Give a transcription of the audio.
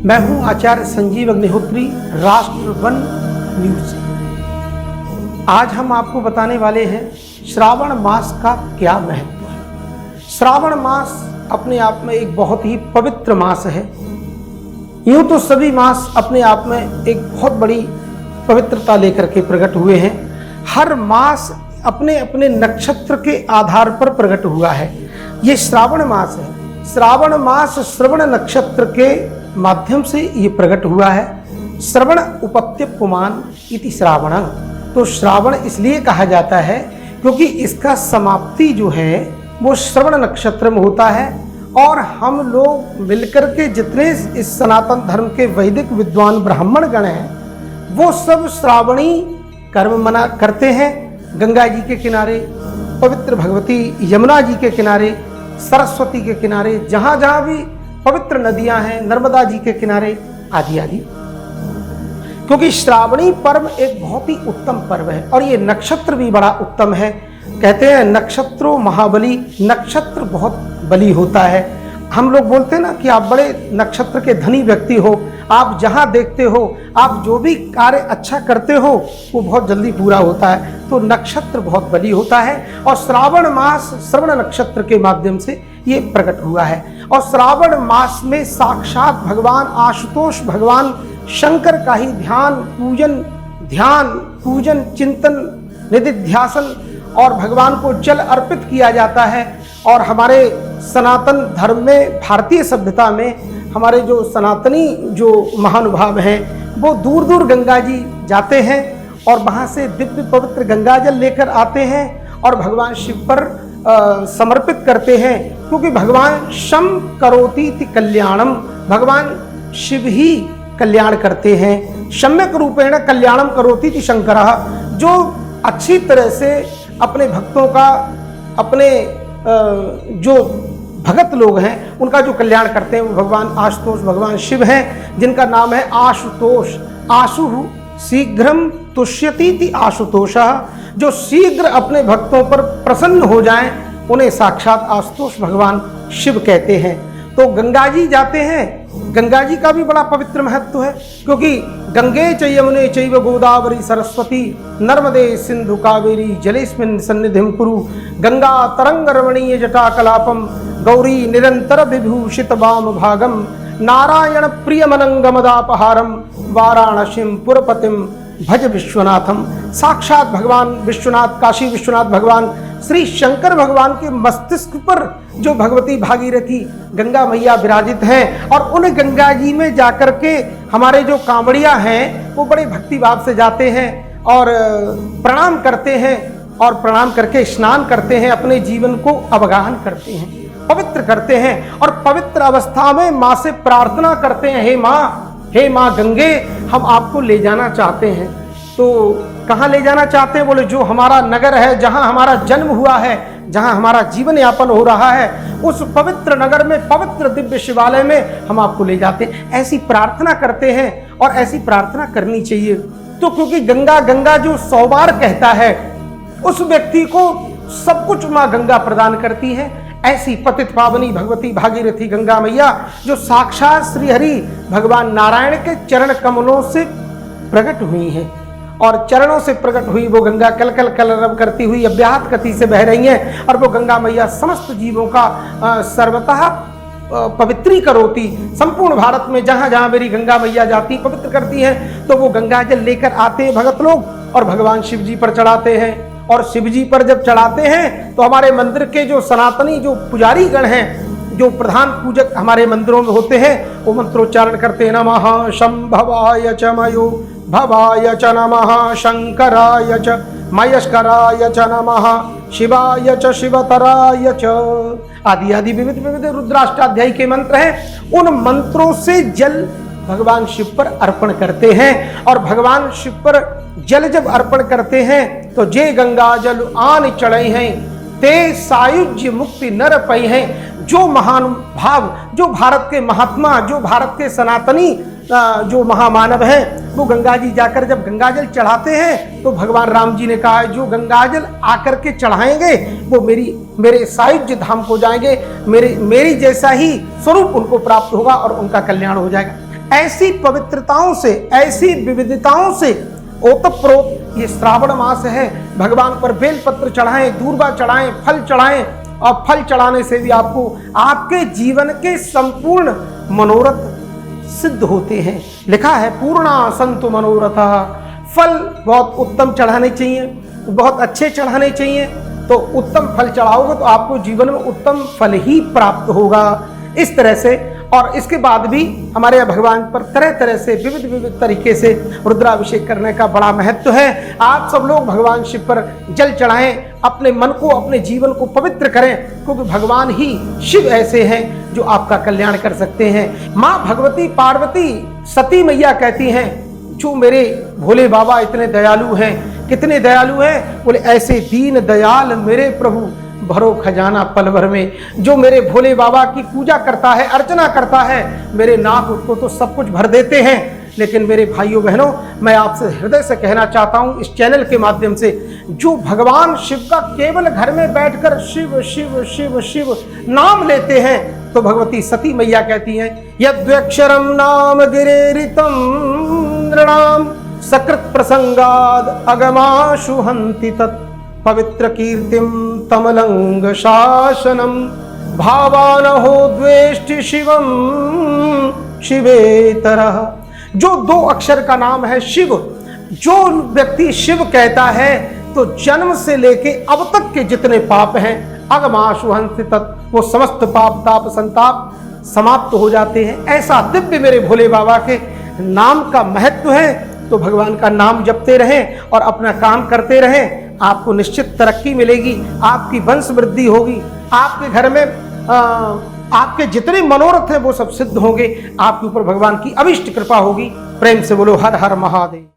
मैं हूं आचार्य संजीव अग्निहोत्री, राष्ट्र वन न्यूज से। आज हम आपको बताने वाले हैं श्रावण मास का क्या महत्व है। श्रावण मास अपने आप में एक बहुत ही पवित्र मास है। यूं तो सभी मास अपने आप में एक बहुत बड़ी पवित्रता लेकर के प्रकट हुए हैं। हर मास अपने अपने नक्षत्र के आधार पर प्रकट हुआ है। ये श्रावण मास है। श्रावण मास श्रवण नक्षत्र के माध्यम से ये प्रकट हुआ है। श्रवण उपत्य पुमान इति श्रावण। तो श्रावण इसलिए कहा जाता है क्योंकि इसका समाप्ति जो है वो श्रवण नक्षत्र में होता है। और हम लोग मिलकर के जितने इस सनातन धर्म के वैदिक विद्वान ब्राह्मण गण हैं वो सब श्रावणी कर्म मना करते हैं। गंगा जी के किनारे, पवित्र भगवती यमुना जी के किनारे, सरस्वती के किनारे, जहाँ जहाँ भी पवित्र नदियां हैं, नर्मदा जी के किनारे आदि आदि। क्योंकि श्रावणी पर्व एक बहुत ही उत्तम पर्व है और ये नक्षत्र भी बड़ा उत्तम है। कहते हैं नक्षत्रों महाबली, नक्षत्र बहुत बली होता है। हम लोग बोलते हैं ना कि आप बड़े नक्षत्र के धनी व्यक्ति हो, आप जहाँ देखते हो, आप जो भी कार्य अच्छा करते हो वो बहुत जल्दी पूरा होता है। तो नक्षत्र बहुत बली होता है और श्रावण मास श्रवण नक्षत्र के माध्यम से ये प्रकट हुआ है। और श्रावण मास में साक्षात भगवान आशुतोष, भगवान शंकर का ही ध्यान पूजन चिंतन निधिध्यासन और भगवान को जल अर्पित किया जाता है। और हमारे सनातन धर्म में, भारतीय सभ्यता में हमारे जो सनातनी जो महानुभाव हैं वो दूर दूर गंगा जी जाते हैं और वहाँ से दिव्य पवित्र गंगा जल लेकर आते हैं और भगवान शिव पर समर्पित करते हैं। क्योंकि भगवान शम करोति इति कल्याणम, भगवान शिव ही कल्याण करते हैं। सम्यक रूपेण कल्याणम करोति इति शंकरः, जो अच्छी तरह से अपने भक्तों का, अपने जो भगत लोग हैं उनका जो कल्याण करते हैं वो भगवान आशुतोष, भगवान शिव हैं, जिनका नाम है आशुतोष। आशु शीघ्रम तुष्यति आशुतोषः, जो शीघ्र अपने भक्तों पर प्रसन्न हो जाएं उन्हें साक्षात आशुतोष भगवान शिव कहते हैं। तो गंगा जी जाते हैं। गंगा जी का भी बड़ा पवित्र महत्व है क्योंकि गंगे च यमुने चैव गोदावरी सरस्वती नर्मदे सिंधु कावेरी जलेस्मिन् सन्निधिं कुरु गंगा तरंग रमणीय जटा कलापम गौरी निरंतर विभूषित वाम भागम नारायण प्रियमनंगमदापहारम वाराणसीं पुरपतिम भज विश्वनाथम। साक्षात भगवान विश्वनाथ, काशी विश्वनाथ भगवान श्री शंकर भगवान के मस्तिष्क पर जो भगवती भागीरथी गंगा मैया विराजित हैं और उन गंगा जी में जाकर के हमारे जो कांवड़िया हैं वो बड़े भक्ति भाव से जाते हैं और प्रणाम करते हैं और प्रणाम करके स्नान करते हैं, अपने जीवन को अवगाहन करते हैं, पवित्र करते हैं और पवित्र अवस्था में माँ से प्रार्थना करते हैं, हे माँ गंगे, हम आपको ले जाना चाहते हैं। तो कहाँ ले जाना चाहते हैं? बोले जो हमारा नगर है, जहाँ हमारा जन्म हुआ है, जहाँ हमारा जीवन यापन हो रहा है, उस पवित्र नगर में, पवित्र दिव्य शिवालय में हम आपको ले जाते हैं। ऐसी प्रार्थना करते हैं और ऐसी प्रार्थना करनी चाहिए। तो क्योंकि गंगा गंगा जो 100 बार कहता है उस व्यक्ति को सब कुछ माँ गंगा प्रदान करती है। ऐसी पतित पावनी भगवती भागीरथी गंगा मैया जो साक्षात श्री हरि भगवान नारायण के चरण कमलों से प्रकट हुई हैं और चरणों से प्रकट हुई वो गंगा कल कल कलरव करती हुई अव्याहत गति से बह रही हैं। और वो गंगा मैया समस्त जीवों का सर्वतः पवित्री करोती, संपूर्ण भारत में जहाँ जहाँ मेरी गंगा मैया जाती पवित्र करती हैं। तो वो गंगा जल लेकर आते हैं भगत लोग और भगवान शिव जी पर चढ़ाते हैं। और शिव जी पर जब चढ़ाते हैं तो हमारे मंदिर के जो सनातनी जो पुजारी गण हैं, जो प्रधान पूजक हमारे मंदिरों में होते हैं, वो मंत्रोच्चारण करते हैं, नमः शंभवाय च मयो भवाय च नमः शंकराय च मयस्कराय च नमः शिवाय च शिवतराय च आदि आदि विविध विविध रुद्राष्टाध्यायी के मंत्र हैं। उन मंत्रों से जल भगवान शिव पर अर्पण करते हैं और भगवान शिव पर जल जब अर्पण करते हैं तो जे गंगा जल आन चढ़े हैं ते सायुज्य मुक्ति नर पई हैं। जो महान भाव, जो भारत के महात्मा, जो भारत के सनातनी जो महामानव हैं वो गंगा जी जाकर जब गंगाजल चढ़ाते हैं तो भगवान राम जी ने कहा है जो गंगाजल आकर के चढ़ाएंगे वो मेरे सायुज्य धाम को जाएंगे, मेरी जैसा ही स्वरूप उनको प्राप्त होगा और उनका कल्याण हो जाएगा। ऐसी पवित्रताओं से, ऐसी विविधताओं से ओतप्रोत ये श्रावण मास है। भगवान पर बेलपत्र चढ़ाएं, दूर्वा चढ़ाएं, फल चढ़ाएं, और फल चढ़ाने से भी आपको आपके जीवन के संपूर्ण मनोरथ सिद्ध होते हैं। लिखा है पूर्णा संतु मनोरथा। फल बहुत उत्तम चढ़ाने चाहिए, बहुत अच्छे चढ़ाने चाहिए, तो उत्तम फल चढ़ाओगे तो आपको जीवन में उत्तम फल ही प्राप्त होगा। इस तरह से, और इसके बाद भी हमारे भगवान पर तरह तरह से विविध तरीके से रुद्राभिषेक करने का बड़ा महत्व है। आप सब लोग भगवान शिव पर जल चढ़ाएं, अपने मन को, अपने जीवन को पवित्र करें, क्योंकि भगवान ही शिव ऐसे हैं जो आपका कल्याण कर सकते हैं। माँ भगवती पार्वती सती मैया कहती हैं, जो मेरे भोले बाबा इतने दयालु हैं। कितने दयालु हैं? बोले ऐसे दीन दयाल मेरे प्रभु भरो खजाना पल भर में। जो मेरे भोले बाबा की पूजा करता है, अर्चना करता है, मेरे नाथ उसको तो सब कुछ भर देते हैं। लेकिन मेरे भाइयों बहनों, मैं आपसे हृदय से कहना चाहता हूं इस चैनल के माध्यम से, जो भगवान शिव का केवल घर में बैठकर शिव शिव शिव शिव नाम लेते हैं, तो भगवती सती मैया कहती हैं, यद्वक्षरम नाम गिरेरितम नृणाम सकृत प्रसंगाद अगमाशु हन्ति तत् पवित्र कीर्तिम तमलंग शासनम भावान हो द्वेष्टि शिवम शिवेतरः। जो 2 अक्षर का नाम है शिव, जो व्यक्ति शिव कहता है तो जन्म से लेके अब तक के जितने पाप हैं अगमाशु हन्ति तत्, वो समस्त पाप ताप संताप समाप्त हो जाते हैं। ऐसा दिव्य मेरे भोले बाबा के नाम का महत्व है। तो भगवान का नाम जपते रहें और अपना काम करते रहें, आपको निश्चित तरक्की मिलेगी, आपकी वंश वृद्धि होगी, आपके घर में आपके जितने मनोरथ हैं वो सब सिद्ध होंगे, आपके ऊपर भगवान की अविष्ट कृपा होगी। प्रेम से बोलो हर हर महादेव।